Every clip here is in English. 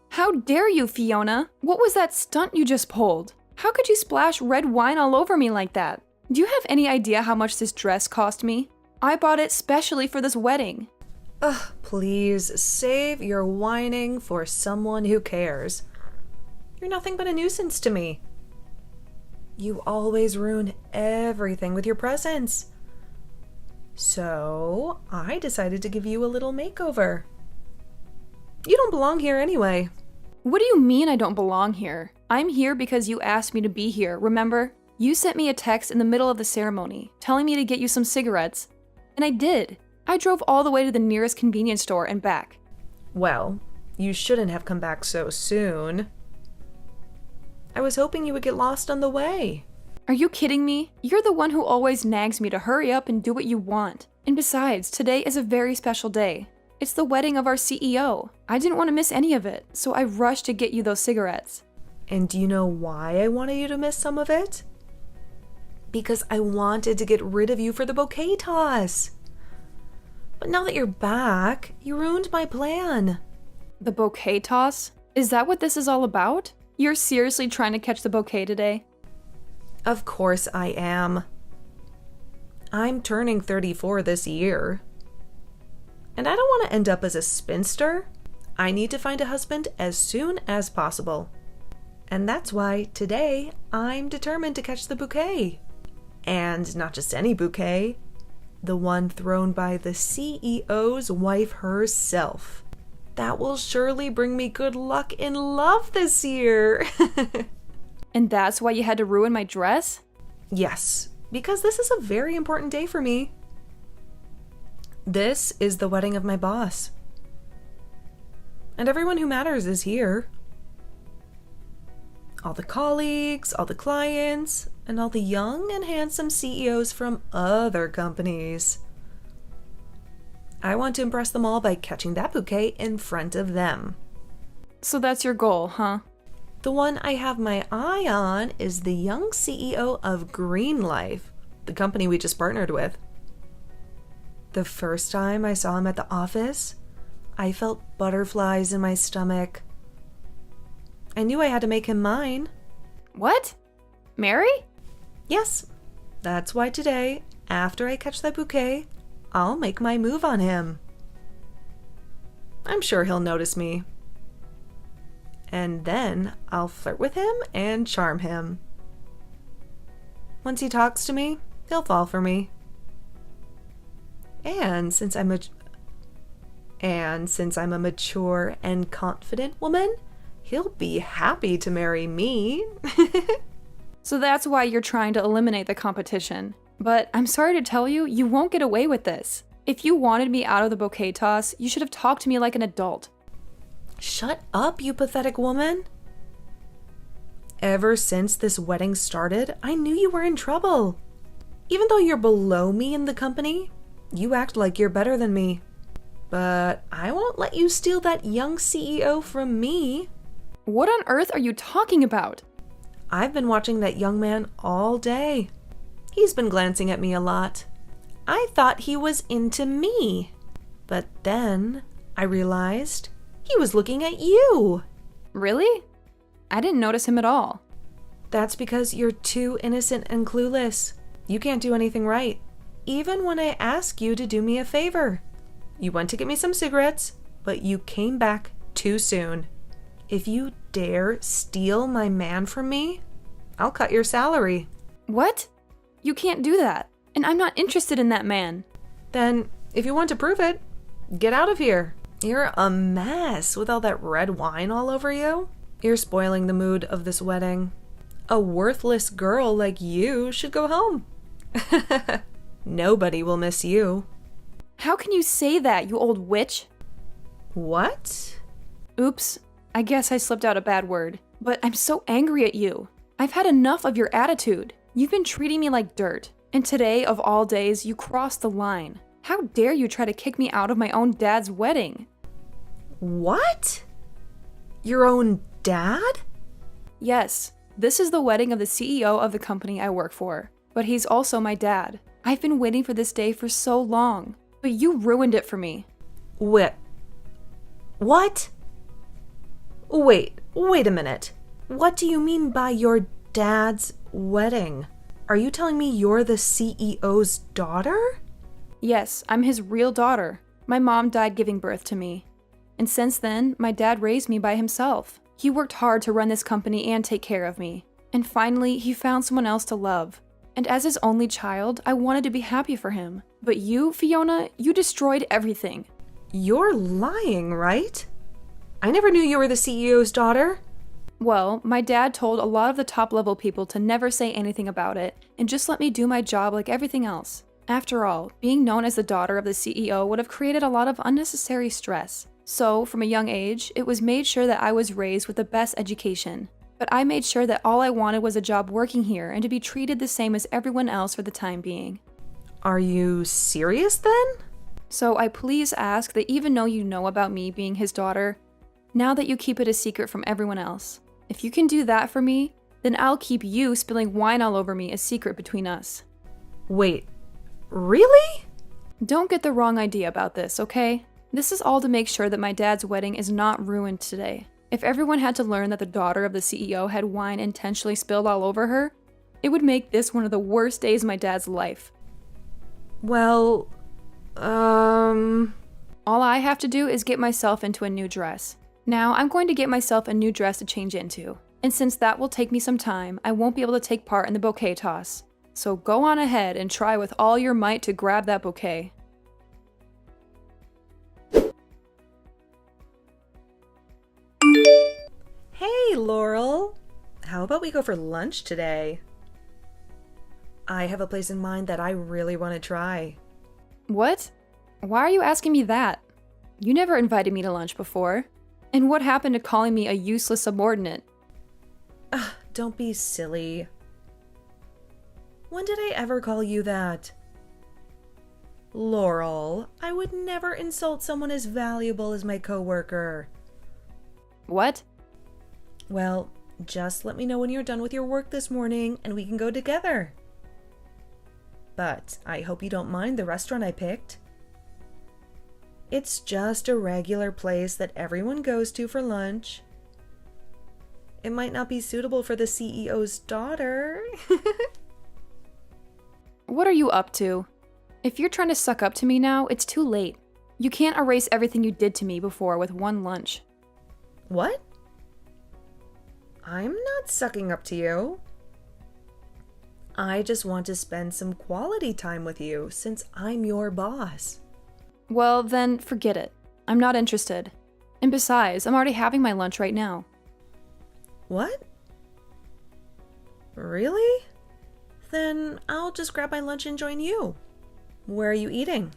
How dare you, Fiona? What was that stunt you just pulled? How could you splash red wine all over me like that? Do you have any idea how much this dress cost me? I bought it specially for this wedding. Ugh, please save your whining for someone who cares. You're nothing but a nuisance to me. You always ruin everything with your presence. So, I decided to give you a little makeover. You don't belong here anyway. What do you mean I don't belong here? I'm here because you asked me to be here, remember? You sent me a text in the middle of the ceremony, telling me to get you some cigarettes. And I did. I drove all the way to the nearest convenience store and back. Well, you shouldn't have come back so soon. I was hoping you would get lost on the way. Are you kidding me? You're the one who always nags me to hurry up and do what you want. And besides, today is a very special day. It's the wedding of our CEO. I didn't want to miss any of it, so I rushed to get you those cigarettes. And do you know why I wanted you to miss some of it? Because I wanted to get rid of you for the bouquet toss. But now that you're back, you ruined my plan. The bouquet toss? Is that what this is all about? You're seriously trying to catch the bouquet today? Of course I am. I'm turning 34 this year. And I don't want to end up as a spinster. I need to find a husband as soon as possible. And that's why today I'm determined to catch the bouquet. And not just any bouquet, the one thrown by the CEO's wife herself. That will surely bring me good luck in love this year. And that's why you had to ruin my dress? Yes, because this is a very important day for me. This is the wedding of my boss. And everyone who matters is here. All the colleagues, all the clients, and all the young and handsome CEOs from other companies. I want to impress them all by catching that bouquet in front of them. So that's your goal, huh? The one I have my eye on is the young CEO of Green Life, the company we just partnered with. The first time I saw him at the office, I felt butterflies in my stomach. I knew I had to make him mine. What? Mary? Yes, that's why today, after I catch that bouquet, I'll make my move on him. I'm sure he'll notice me. And then I'll flirt with him and charm him. Once he talks to me, he'll fall for me. And since I'm a mature and confident woman, he'll be happy to marry me. So that's why you're trying to eliminate the competition. But I'm sorry to tell you, you won't get away with this. If you wanted me out of the bouquet toss, you should have talked to me like an adult. Shut up, you pathetic woman. Ever since this wedding started, I knew you were in trouble. Even though you're below me in the company, you act like you're better than me. But I won't let you steal that young CEO from me. What on earth are you talking about? I've been watching that young man all day. He's been glancing at me a lot. I thought he was into me. But then I realized he was looking at you. Really? I didn't notice him at all. That's because you're too innocent and clueless. You can't do anything right. Even when I ask you to do me a favor. You went to get me some cigarettes, but you came back too soon. If you dare steal my man from me, I'll cut your salary. What? You can't do that. And I'm not interested in that man. Then, if you want to prove it, get out of here. You're a mess with all that red wine all over you. You're spoiling the mood of this wedding. A worthless girl like you should go home. Nobody will miss you. How can you say that, you old witch? What? Oops, I guess I slipped out a bad word. But I'm so angry at you. I've had enough of your attitude. You've been treating me like dirt. And today, of all days, you crossed the line. How dare you try to kick me out of my own dad's wedding? What? Your own dad? Yes, this is the wedding of the CEO of the company I work for. But he's also my dad. I've been waiting for this day for so long. But you ruined it for me. What? Wait a minute. What do you mean by your dad's wedding? Are you telling me you're the CEO's daughter? Yes, I'm his real daughter. My mom died giving birth to me. And since then, my dad raised me by himself. He worked hard to run this company and take care of me. And finally, he found someone else to love. And as his only child, I wanted to be happy for him. But you, Fiona, you destroyed everything. You're lying, right? I never knew you were the CEO's daughter. Well, my dad told a lot of the top-level people to never say anything about it and just let me do my job like everything else. After all, being known as the daughter of the CEO would have created a lot of unnecessary stress. So, from a young age, it was made sure that I was raised with the best education. But I made sure that all I wanted was a job working here and to be treated the same as everyone else for the time being. Are you serious then? So I please ask that even though you know about me being his daughter, now that you keep it a secret from everyone else. If you can do that for me, then I'll keep you spilling wine all over me a secret between us. Wait, really? Don't get the wrong idea about this, okay? This is all to make sure that my dad's wedding is not ruined today. If everyone had to learn that the daughter of the CEO had wine intentionally spilled all over her, it would make this one of the worst days of my dad's life. Well, All I have to do is get myself into a new dress. Now, I'm going to get myself a new dress to change into. And since that will take me some time, I won't be able to take part in the bouquet toss. So go on ahead and try with all your might to grab that bouquet. Hey, Laurel. How about we go for lunch today? I have a place in mind that I really want to try. What? Why are you asking me that? You never invited me to lunch before. And what happened to calling me a useless subordinate? Don't be silly. When did I ever call you that? Laurel, I would never insult someone as valuable as my coworker. What? Well, just let me know when you're done with your work this morning and we can go together. But I hope you don't mind the restaurant I picked. It's just a regular place that everyone goes to for lunch. It might not be suitable for the CEO's daughter. What are you up to? If you're trying to suck up to me now, it's too late. You can't erase everything you did to me before with one lunch. What? I'm not sucking up to you. I just want to spend some quality time with you since I'm your boss. Well, then forget it. I'm not interested. And besides, I'm already having my lunch right now. What? Really? Then I'll just grab my lunch and join you. Where are you eating?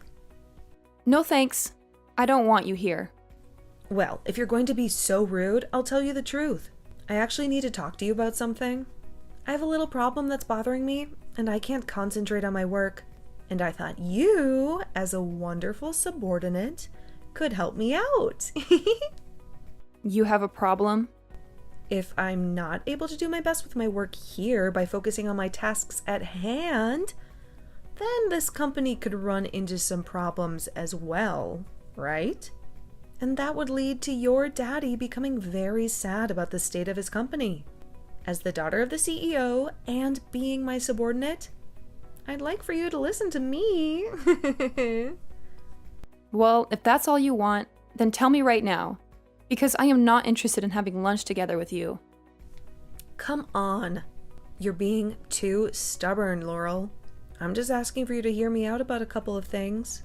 No thanks. I don't want you here. Well, if you're going to be so rude, I'll tell you the truth. I actually need to talk to you about something. I have a little problem that's bothering me, and I can't concentrate on my work. And I thought you, as a wonderful subordinate, could help me out. You have a problem? If I'm not able to do my best with my work here by focusing on my tasks at hand, then this company could run into some problems as well, right? And that would lead to your daddy becoming very sad about the state of his company. As the daughter of the CEO and being my subordinate, I'd like for you to listen to me. Well, if that's all you want, then tell me right now. Because I am not interested in having lunch together with you. Come on. You're being too stubborn, Laurel. I'm just asking for you to hear me out about a couple of things.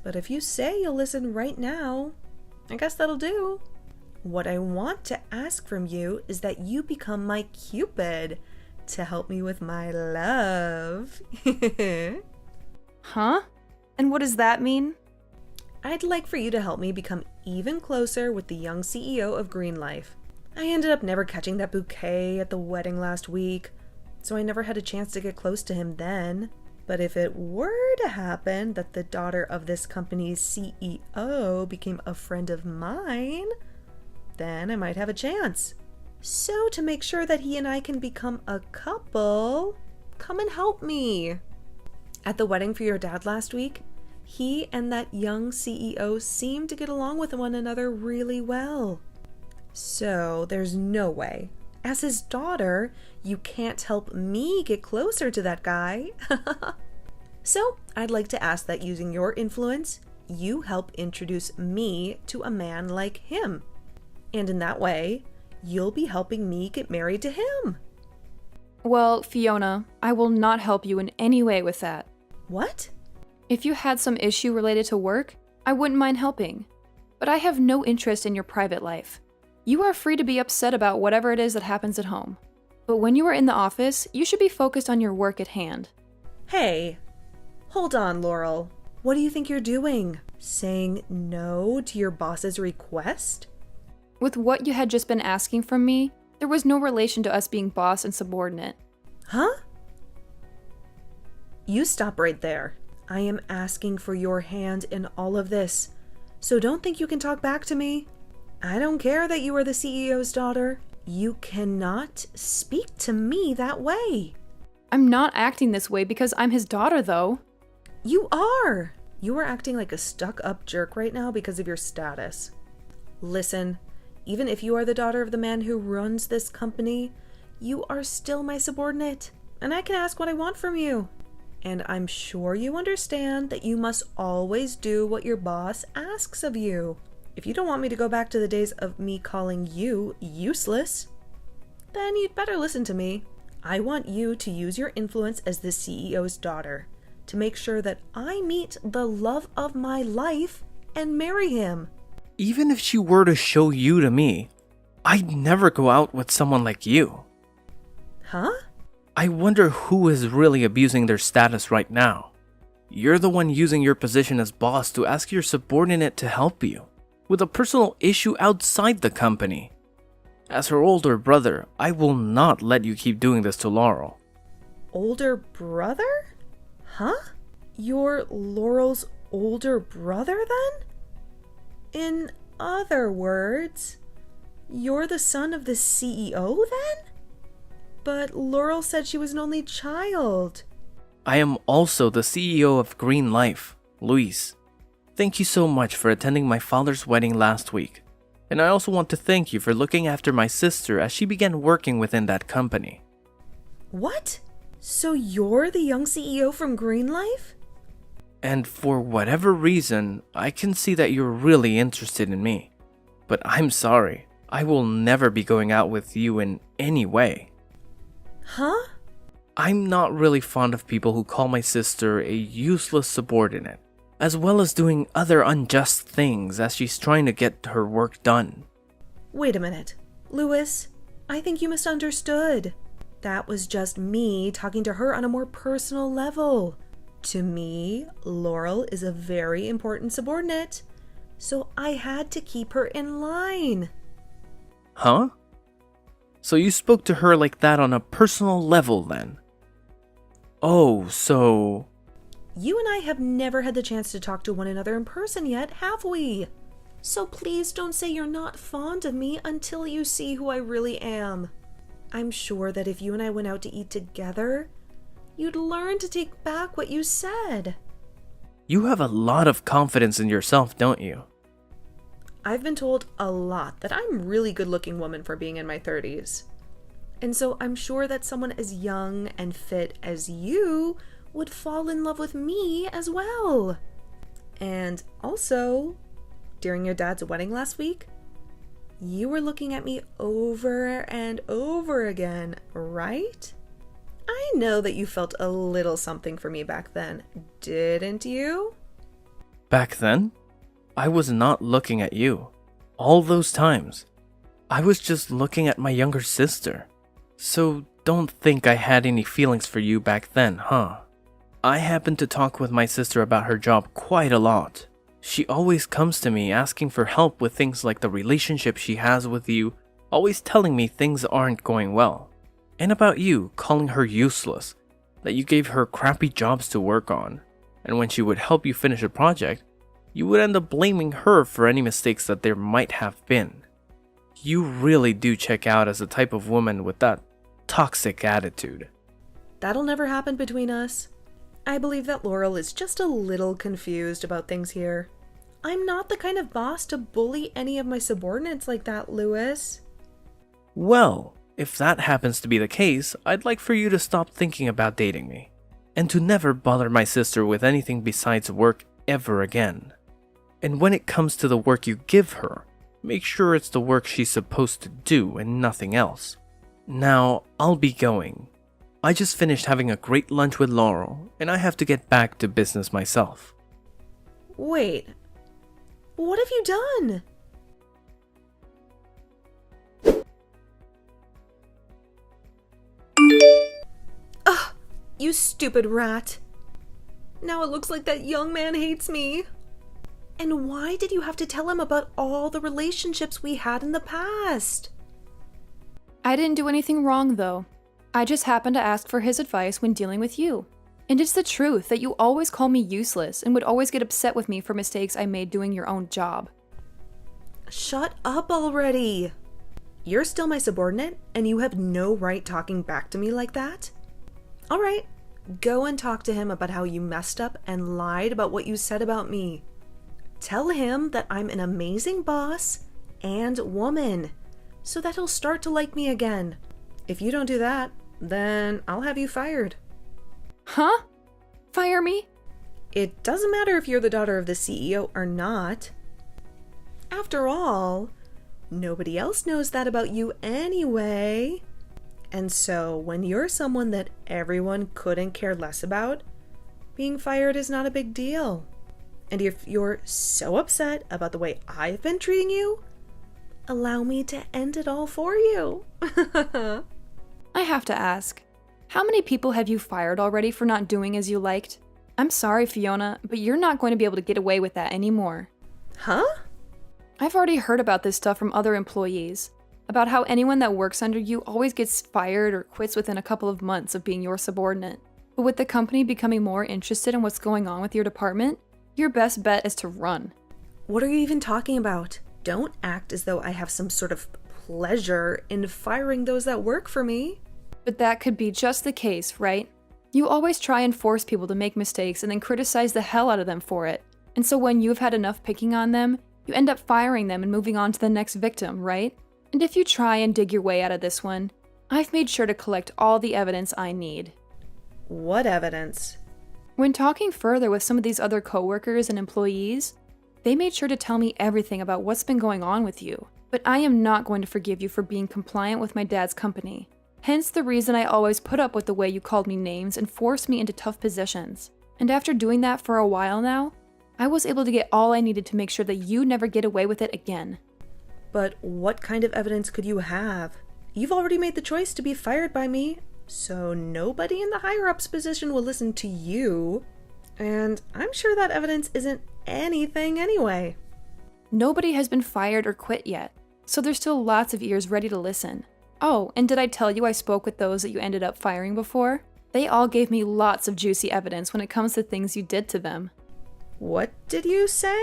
But if you say you'll listen right now, I guess that'll do. What I want to ask from you is that you become my Cupid to help me with my love. Huh? And what does that mean? I'd like for you to help me become even closer with the young CEO of Green Life. I ended up never catching that bouquet at the wedding last week, so I never had a chance to get close to him then. But if it were to happen that the daughter of this company's CEO became a friend of mine, then I might have a chance. So to make sure that he and I can become a couple, come and help me. At the wedding for your dad last week, he and that young CEO seemed to get along with one another really well. So there's no way, as his daughter, you can't help me get closer to that guy. So I'd like to ask that using your influence, you help introduce me to a man like him. And in that way, you'll be helping me get married to him. Well, Fiona, I will not help you in any way with that. What? If you had some issue related to work, I wouldn't mind helping. But I have no interest in your private life. You are free to be upset about whatever it is that happens at home. But when you are in the office, you should be focused on your work at hand. Hey, hold on, Laurel. What do you think you're doing? Saying no to your boss's request? With what you had just been asking from me, there was no relation to us being boss and subordinate. Huh? You stop right there. I am asking for your hand in all of this, so don't think you can talk back to me. I don't care that you are the CEO's daughter. You cannot speak to me that way. I'm not acting this way because I'm his daughter, though. You are! You are acting like a stuck-up jerk right now because of your status. Listen, even if you are the daughter of the man who runs this company, you are still my subordinate, and I can ask what I want from you. And I'm sure you understand that you must always do what your boss asks of you. If you don't want me to go back to the days of me calling you useless, then you'd better listen to me. I want you to use your influence as the CEO's daughter to make sure that I meet the love of my life and marry him. Even if she were to show you to me, I'd never go out with someone like you. Huh? I wonder who is really abusing their status right now. You're the one using your position as boss to ask your subordinate to help you with a personal issue outside the company. As her older brother, I will not let you keep doing this to Laurel. Older brother? Huh? You're Laurel's older brother then? In other words, you're the son of the CEO then? But Laurel said she was an only child. I am also the CEO of Green Life, Luis. Thank you so much for attending my father's wedding last week. And I also want to thank you for looking after my sister as she began working within that company. What? So you're the young CEO from Green Life? And for whatever reason, I can see that you're really interested in me. But I'm sorry, I will never be going out with you in any way. Huh? I'm not really fond of people who call my sister a useless subordinate, as well as doing other unjust things as she's trying to get her work done. Wait a minute. Louis, I think you misunderstood. That was just me talking to her on a more personal level. To me, Laurel is a very important subordinate, so I had to keep her in line. Huh? So you spoke to her like that on a personal level then? Oh, so... You and I have never had the chance to talk to one another in person yet, have we? So please don't say you're not fond of me until you see who I really am. I'm sure that if you and I went out to eat together, you'd learn to take back what you said. You have a lot of confidence in yourself, don't you? I've been told a lot that I'm a really good-looking woman for being in my 30s. And so I'm sure that someone as young and fit as you would fall in love with me as well. And also, during your dad's wedding last week, you were looking at me over and over again, right? I know that you felt a little something for me back then, didn't you? Back then, I was not looking at you. All those times, I was just looking at my younger sister. So don't think I had any feelings for you back then, huh? I happened to talk with my sister about her job quite a lot. She always comes to me asking for help with things like the relationship she has with you, always telling me things aren't going well. And about you calling her useless, that you gave her crappy jobs to work on, and when she would help you finish a project, you would end up blaming her for any mistakes that there might have been. You really do check out as the type of woman with that toxic attitude. That'll never happen between us. I believe that Laurel is just a little confused about things here. I'm not the kind of boss to bully any of my subordinates like that, Lewis. Well, if that happens to be the case, I'd like for you to stop thinking about dating me, and to never bother my sister with anything besides work ever again. And when it comes to the work you give her, make sure it's the work she's supposed to do and nothing else. Now, I'll be going. I just finished having a great lunch with Laurel, and I have to get back to business myself. Wait, what have you done? Ugh, you stupid rat. Now it looks like that young man hates me. And why did you have to tell him about all the relationships we had in the past? I didn't do anything wrong, though. I just happened to ask for his advice when dealing with you. And it's the truth that you always call me useless and would always get upset with me for mistakes I made doing your own job. Shut up already. You're still my subordinate, and you have no right talking back to me like that. All right, go and talk to him about how you messed up and lied about what you said about me. Tell him that I'm an amazing boss and woman, so that he'll start to like me again. If you don't do that, then I'll have you fired. Huh? Fire me? It doesn't matter if you're the daughter of the CEO or not. After all, nobody else knows that about you anyway. And so when you're someone that everyone couldn't care less about, being fired is not a big deal. And if you're so upset about the way I've been treating you, allow me to end it all for you. I have to ask, how many people have you fired already for not doing as you liked? I'm sorry, Fiona, but you're not going to be able to get away with that anymore. Huh? I've already heard about this stuff from other employees, about how anyone that works under you always gets fired or quits within a couple of months of being your subordinate. But with the company becoming more interested in what's going on with your department, your best bet is to run. What are you even talking about? Don't act as though I have some sort of pleasure in firing those that work for me. But that could be just the case, right? You always try and force people to make mistakes and then criticize the hell out of them for it. And so when you've had enough picking on them, you end up firing them and moving on to the next victim, right? And if you try and dig your way out of this one, I've made sure to collect all the evidence I need. What evidence? When talking further with some of these other coworkers and employees, they made sure to tell me everything about what's been going on with you. But I am not going to forgive you for being compliant with my dad's company. Hence the reason I always put up with the way you called me names and forced me into tough positions. And after doing that for a while now, I was able to get all I needed to make sure that you never get away with it again. But what kind of evidence could you have? You've already made the choice to be fired by me, so nobody in the higher-ups position will listen to you. And I'm sure that evidence isn't anything anyway. Nobody has been fired or quit yet, so there's still lots of ears ready to listen. Oh, and did I tell you I spoke with those that you ended up firing before? They all gave me lots of juicy evidence when it comes to things you did to them. What did you say?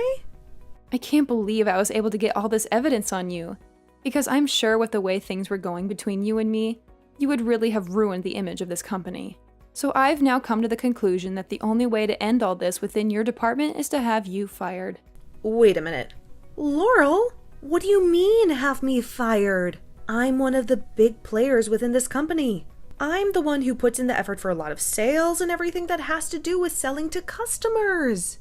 I can't believe I was able to get all this evidence on you, because I'm sure with the way things were going between you and me, you would really have ruined the image of this company. So I've now come to the conclusion that the only way to end all this within your department is to have you fired. Wait a minute. Laurel, what do you mean have me fired? I'm one of the big players within this company. I'm the one who puts in the effort for a lot of sales and everything that has to do with selling to customers.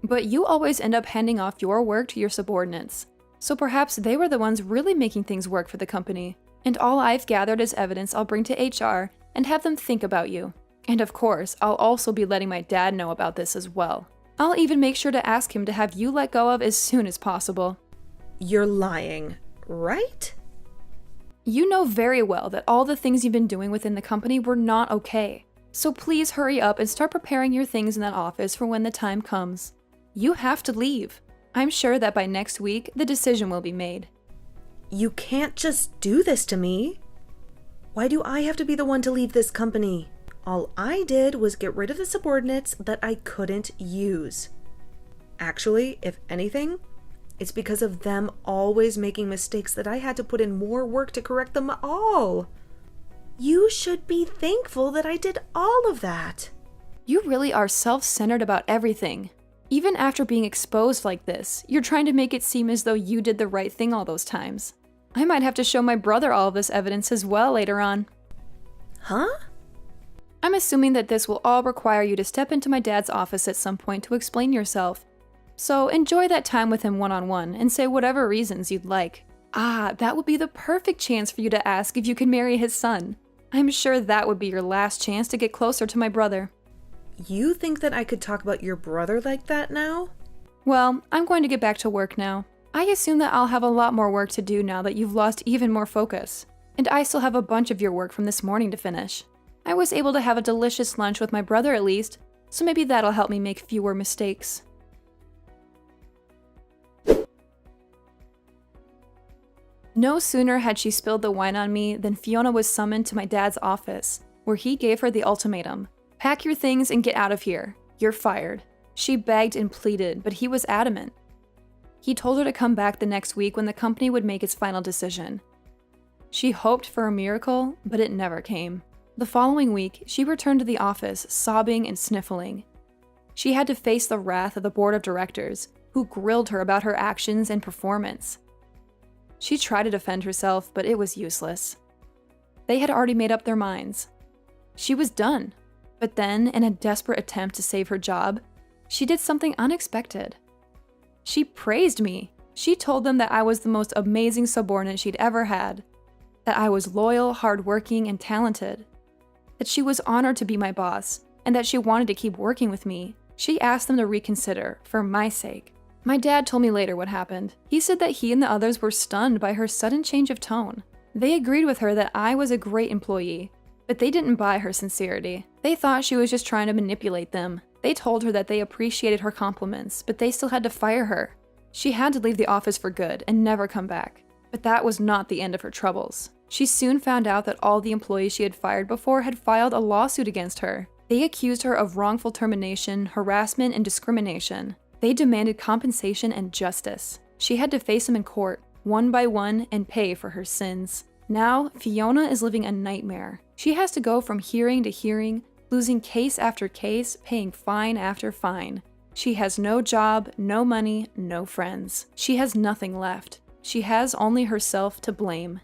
But you always end up handing off your work to your subordinates. So perhaps they were the ones really making things work for the company. And all I've gathered is evidence I'll bring to HR and have them think about you. And of course, I'll also be letting my dad know about this as well. I'll even make sure to ask him to have you let go of as soon as possible. You're lying, right? You know very well that all the things you've been doing within the company were not okay. So please hurry up and start preparing your things in that office for when the time comes. You have to leave. I'm sure that by next week, the decision will be made. You can't just do this to me. Why do I have to be the one to leave this company? All I did was get rid of the subordinates that I couldn't use. Actually, if anything, it's because of them always making mistakes that I had to put in more work to correct them all. You should be thankful that I did all of that. You really are self-centered about everything. Even after being exposed like this, you're trying to make it seem as though you did the right thing all those times. I might have to show my brother all of this evidence as well later on. Huh? I'm assuming that this will all require you to step into my dad's office at some point to explain yourself. So enjoy that time with him one-on-one and say whatever reasons you'd like. That would be the perfect chance for you to ask if you can marry his son. I'm sure that would be your last chance to get closer to my brother. You think that I could talk about your brother like that now? Well, I'm going to get back to work now. I assume that I'll have a lot more work to do now that you've lost even more focus. And I still have a bunch of your work from this morning to finish. I was able to have a delicious lunch with my brother at least, so maybe that'll help me make fewer mistakes. No sooner had she spilled the wine on me than Fiona was summoned to my dad's office, where he gave her the ultimatum. Pack your things and get out of here. You're fired. She begged and pleaded, but he was adamant. He told her to come back the next week when the company would make its final decision. She hoped for a miracle, but it never came. The following week, she returned to the office, sobbing and sniffling. She had to face the wrath of the board of directors, who grilled her about her actions and performance. She tried to defend herself, but it was useless. They had already made up their minds. She was done. But then, in a desperate attempt to save her job, she did something unexpected. She praised me. She told them that I was the most amazing subordinate she'd ever had, that I was loyal, hardworking, and talented, that she was honored to be my boss, and that she wanted to keep working with me. She asked them to reconsider, for my sake. My dad told me later what happened. He said that he and the others were stunned by her sudden change of tone. They agreed with her that I was a great employee, but they didn't buy her sincerity. They thought she was just trying to manipulate them. They told her that they appreciated her compliments, but they still had to fire her. She had to leave the office for good and never come back. But that was not the end of her troubles. She soon found out that all the employees she had fired before had filed a lawsuit against her. They accused her of wrongful termination, harassment, and discrimination. They demanded compensation and justice. She had to face them in court, one by one, and pay for her sins. Now, Fiona is living a nightmare. She has to go from hearing to hearing, losing case after case, paying fine after fine. She has no job, no money, no friends. She has nothing left. She has only herself to blame.